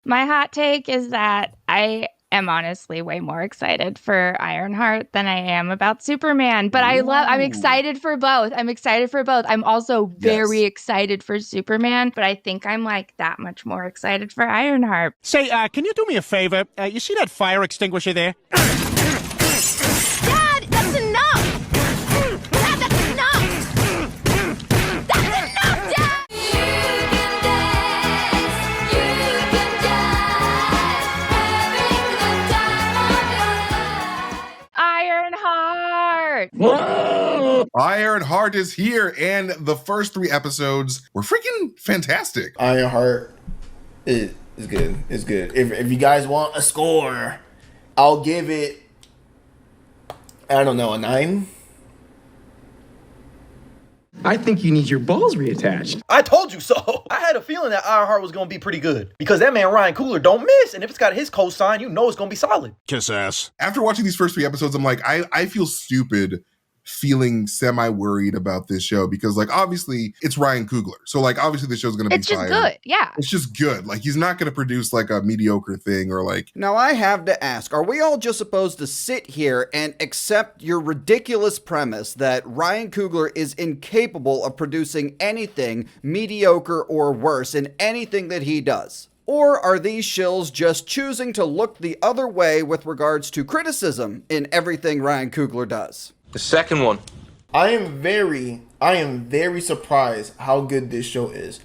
My hot take is that I am honestly way more excited for Ironheart than I am about Superman. But I'm excited for both. I'm also very excited for Superman, but I think I'm like that much more excited for Ironheart. Say, can you do me a favor? You see that fire extinguisher there? Dad, that's enough! Dad, that's enough! That's enough, Dad! Ironheart! Ironheart is here, and the first 3 episodes were freaking fantastic. Ironheart is good. It's good. If you guys want a score, I'll give it, I don't know, a 9. I think you need your balls reattached. I told you so. I had a feeling that Ironheart was going to be pretty good because that man Ryan Coogler don't miss, and if it's got his co-sign, you know it's going to be solid. Kiss ass. After watching these first 3 episodes, I'm like, I feel stupid feeling semi-worried about this show because, like, obviously it's Ryan Coogler. So, like, obviously the show's going to be fire. It's just good, yeah. It's just good. Like, he's not going to produce, like, a mediocre thing or, like... Now, I have to ask, are we all just supposed to sit here and accept your ridiculous premise that Ryan Coogler is incapable of producing anything mediocre or worse in anything that he does? Or are these shills just choosing to look the other way with regards to criticism in everything Ryan Coogler does? The second one. I am very surprised how good this show is.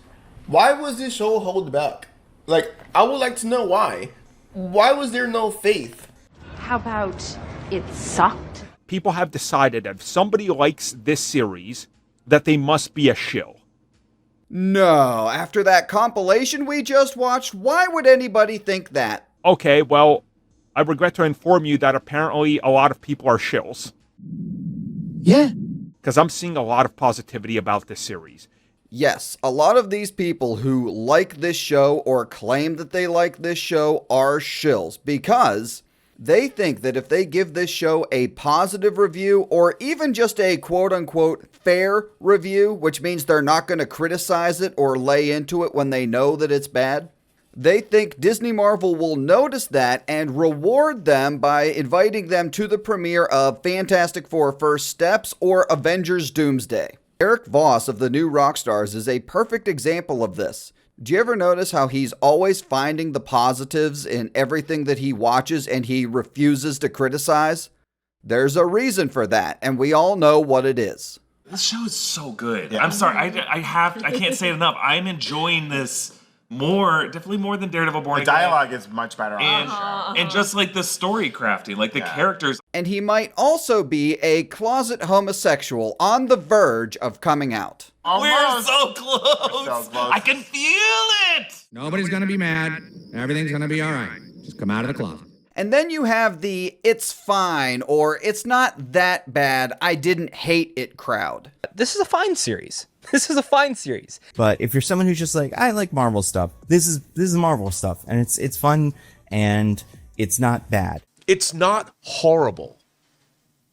Why was this show held back? Like, I would like to know why. Why was there no faith? How about it sucked? People have decided that if somebody likes this series, that they must be a shill. No, after that compilation we just watched, why would anybody think that? Okay, well, I regret to inform you that apparently a lot of people are shills. Yeah. Because I'm seeing a lot of positivity about this series. Yes, a lot of these people who like this show or claim that they like this show are shills because they think that if they give this show a positive review or even just a quote-unquote fair review, which means they're not going to criticize it or lay into it when they know that it's bad, they think Disney Marvel will notice that and reward them by inviting them to the premiere of Fantastic Four First Steps or Avengers Doomsday. Eric Voss of the New Rockstars is a perfect example of this. Do you ever notice how he's always finding the positives in everything that he watches and he refuses to criticize? There's a reason for that, and we all know what it is. This show is so good. Yeah. I'm sorry, I can't say it enough. I'm enjoying this definitely more than Daredevil Born Again. The dialogue is much better on the show. And just like the story crafting, like the characters. And he might also be a closet homosexual on the verge of coming out. We're so close. I can feel it. Nobody's gonna be mad. Everything's gonna be all right. Just come out of the closet. And then you have the it's fine or it's not that bad, I didn't hate it crowd. This is a fine series. But if you're someone who's just like, I like Marvel stuff, this is Marvel stuff, and it's fun and it's not bad. It's not horrible.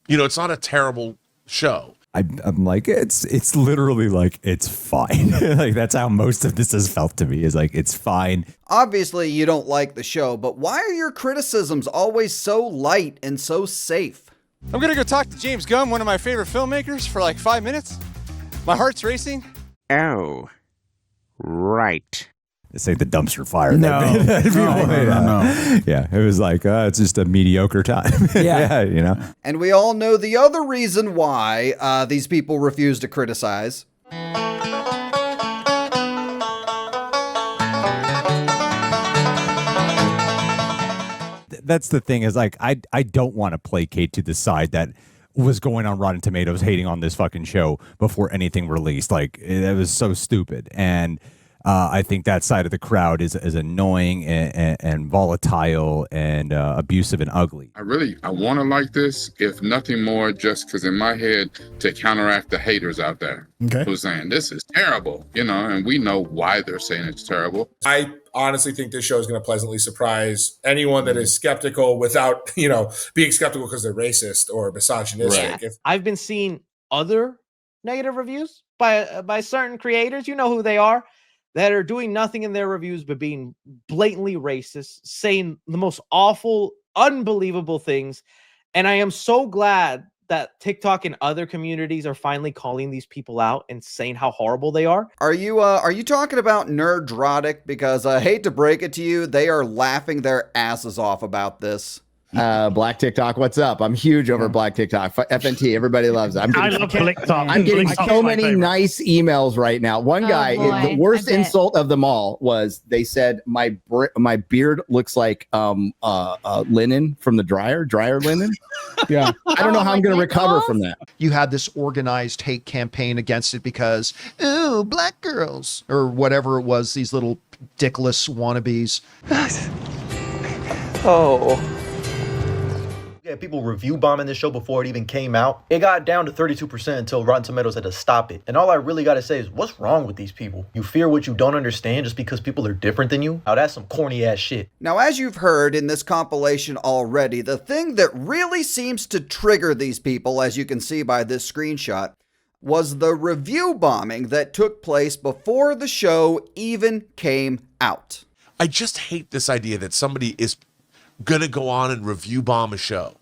You know, it's not a terrible show. I'm like, it's literally like, it's fine. Like, that's how most of this has felt to me, is like, it's fine. Obviously, you don't like the show, but why are your criticisms always so light and so safe? I'm gonna go talk to James Gunn, one of my favorite filmmakers, for like 5 minutes. My heart's racing. Oh, right. This ain't the dumpster fire. No. Yeah, it was like, it's just a mediocre time. Yeah. You know? And we all know the other reason why these people refuse to criticize. That's the thing, is like, I don't want to placate to the side that was going on Rotten Tomatoes hating on this fucking show before anything released. Like, it was so stupid. And I think that side of the crowd is annoying and volatile and abusive and ugly. I want to like this, if nothing more, just because in my head, to counteract the haters out there who's saying this is terrible, you know, and we know why they're saying it's terrible. I honestly think this show is going to pleasantly surprise anyone that is skeptical without, you know, being skeptical because they're racist or misogynistic. Right. I've been seeing other negative reviews by certain creators. You know who they are. that are doing nothing in their reviews but being blatantly racist, saying the most awful, unbelievable things. And I am so glad that TikTok and other communities are finally calling these people out and saying how horrible they are. Are you talking about Nerdrotic? Because I hate to break it to you, they are laughing their asses off about this. Black TikTok, what's up? I'm huge over Black TikTok. FNT, everybody loves it. I love BlickTok. I'm getting BlickTok's so my many favorite. nice emails right now. One guy, the worst insult of them all was they said my beard looks like linen from the dryer linen. Yeah, I don't know how I'm going to recover from that. You had this organized hate campaign against it because, oh, black girls or whatever it was, these little dickless wannabes. Yeah, people review bombing this show before it even came out. It got down to 32% until Rotten Tomatoes had to stop it. And all I really gotta say is, what's wrong with these people? You fear what you don't understand just because people are different than you? Oh, that's some corny ass shit. Now, as you've heard in this compilation already, the thing that really seems to trigger these people, as you can see by this screenshot, was the review bombing that took place before the show even came out. I just hate this idea that somebody is gonna go on and review bomb a show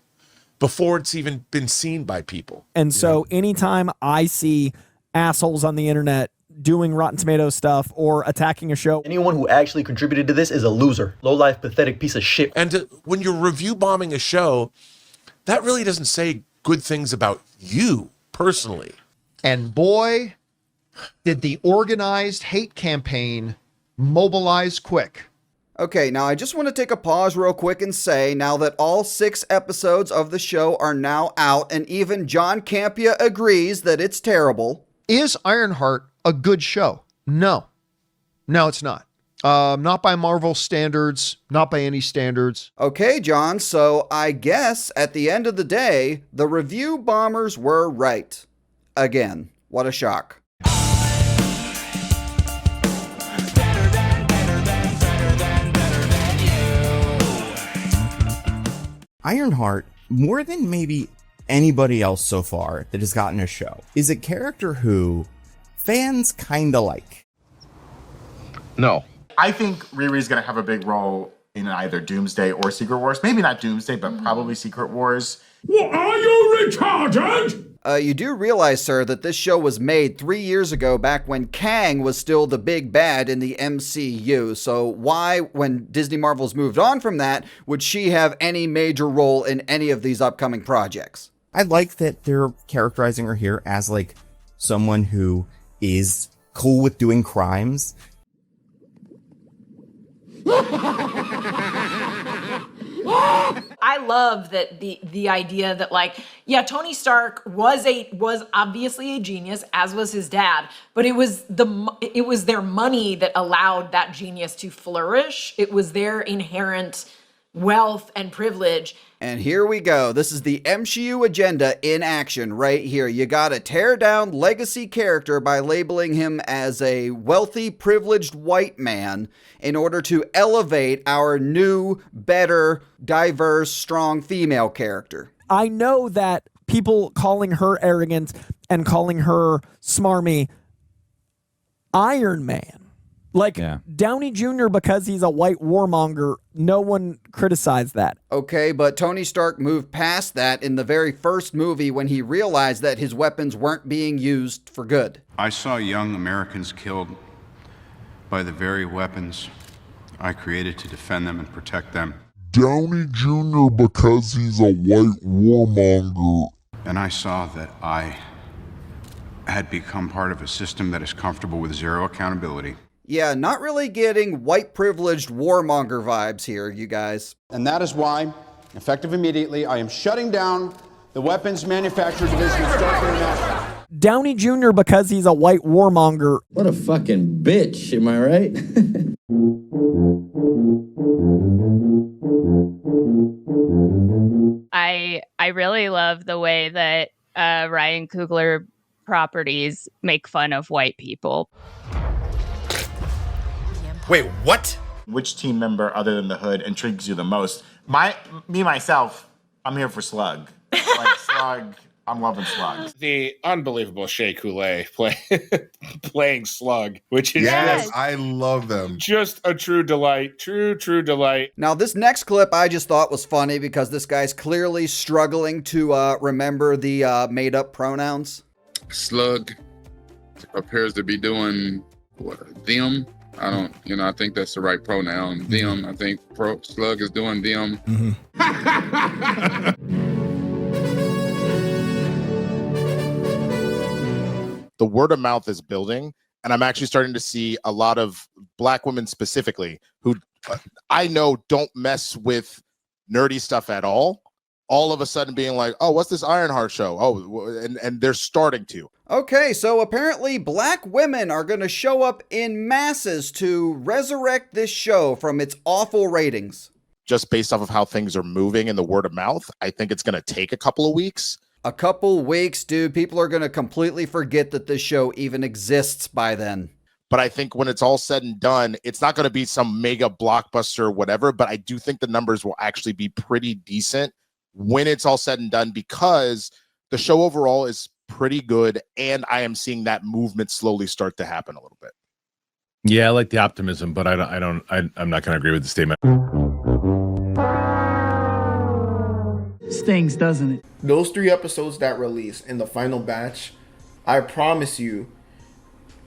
before it's even been seen by people. And so anytime I see assholes on the internet doing Rotten Tomatoes stuff or attacking a show, anyone who actually contributed to this is a loser. Low-life, pathetic piece of shit. And when you're review bombing a show, that really doesn't say good things about you personally. And boy, did the organized hate campaign mobilize quick. Okay, now I just want to take a pause real quick and say, now that all 6 episodes of the show are now out, and even John Campea agrees that it's terrible. Is Ironheart a good show? No. No, it's not. Not by Marvel standards, not by any standards. Okay, John, so I guess at the end of the day, the review bombers were right. Again, what a shock. Ironheart, more than maybe anybody else so far that has gotten a show, is a character who fans kind of like. No. I think Riri's going to have a big role in either Doomsday or Secret Wars. Maybe not Doomsday, but probably Secret Wars. What, are you retarded? You do realize, sir, that this show was made 3 years ago, back when Kang was still the big bad in the MCU. So why, when Disney Marvel's moved on from that, would she have any major role in any of these upcoming projects? I like that they're characterizing her here as like someone who is cool with doing crimes. I love that the idea that, like, yeah, Tony Stark was obviously a genius, as was his dad, but it was their money that allowed that genius to flourish. It was their inherent wealth and privilege. And here we go. This is the MCU agenda in action right here. You gotta tear down legacy character by labeling him as a wealthy, privileged white man in order to elevate our new, better, diverse, strong female character. I know that people calling her arrogant and calling her smarmy Iron Man. Like, Downey Jr., because he's a white warmonger, no one criticized that. Okay, but Tony Stark moved past that in the very first movie when he realized that his weapons weren't being used for good. I saw young Americans killed by the very weapons I created to defend them and protect them. Downey Jr. because he's a white warmonger. And I saw that I had become part of a system that is comfortable with zero accountability. Yeah, not really getting white privileged warmonger vibes here, you guys. And that is why, effective immediately, I am shutting down the weapons manufacturer division of Stark International. Downey Jr. because he's a white warmonger. What a fucking bitch, am I right? I really love the way that Ryan Coogler properties make fun of white people. Wait, what? Which team member other than the Hood intrigues you the most? Myself, I'm here for Slug. Like Slug, I'm loving Slug. The unbelievable Shea Coulee playing Slug, which is I love them. Just a true delight. True delight. Now, this next clip I just thought was funny because this guy's clearly struggling to remember the made-up pronouns. Slug appears to be doing them. I think that's the right pronoun. Them. I think Slug is doing them. The word of mouth is building, and I'm actually starting to see a lot of Black women specifically who I know don't mess with nerdy stuff at all of a sudden being like, oh, what's this Ironheart show? Oh, and they're starting to. Okay, so apparently Black women are going to show up in masses to resurrect this show from its awful ratings. Just based off of how things are moving in the word of mouth, I think it's going to take a couple of weeks. A couple weeks, dude. People are going to completely forget that this show even exists by then. But I think when it's all said and done, it's not going to be some mega blockbuster or whatever, but I do think the numbers will actually be pretty decent when it's all said and done because the show overall is pretty good, and I am seeing that movement slowly start to happen a little bit. Yeah, I like the optimism, but I'm not going to agree with the statement. Stings, doesn't it? Those 3 episodes that released in the final batch, I promise you,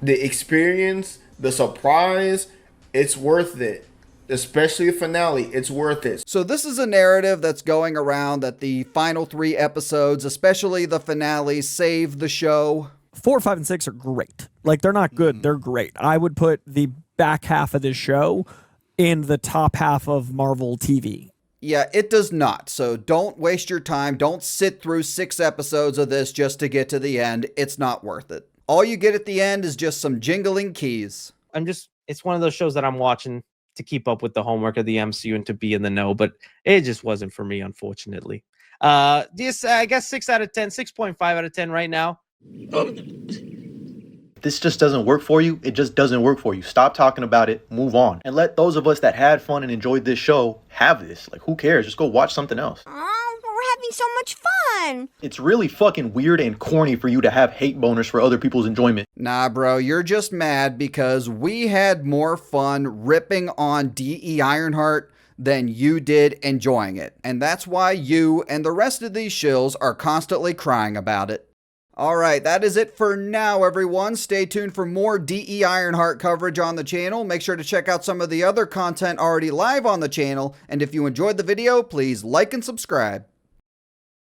the experience, the surprise, it's worth it. Especially the finale, it's worth it. So this is a narrative that's going around that the final 3 episodes, especially the finale, save the show. 4, 5, and 6 are great. Like, they're not good, they're great. I would put the back half of this show in the top half of Marvel TV. Yeah, it does not. So don't waste your time. Don't sit through 6 episodes of this just to get to the end. It's not worth it. All you get at the end is just some jingling keys. It's one of those shows that I'm watching to keep up with the homework of the MCU and to be in the know, but it just wasn't for me, unfortunately. This, I guess 6 out of 10, 6.5 out of 10 right now. This just doesn't work for you. It just doesn't work for you. Stop talking about it. Move on. And let those of us that had fun and enjoyed this show have this. Like, who cares? Just go watch something else. Oh, we're having so much fun. It's really fucking weird and corny for you to have hate boners for other people's enjoyment. Nah, bro, you're just mad because we had more fun ripping on D.E. Ironheart than you did enjoying it. And that's why you and the rest of these shills are constantly crying about it. All right, that is it for now, everyone. Stay tuned for more D.E. Ironheart coverage on the channel. Make sure to check out some of the other content already live on the channel. And if you enjoyed the video, please like and subscribe.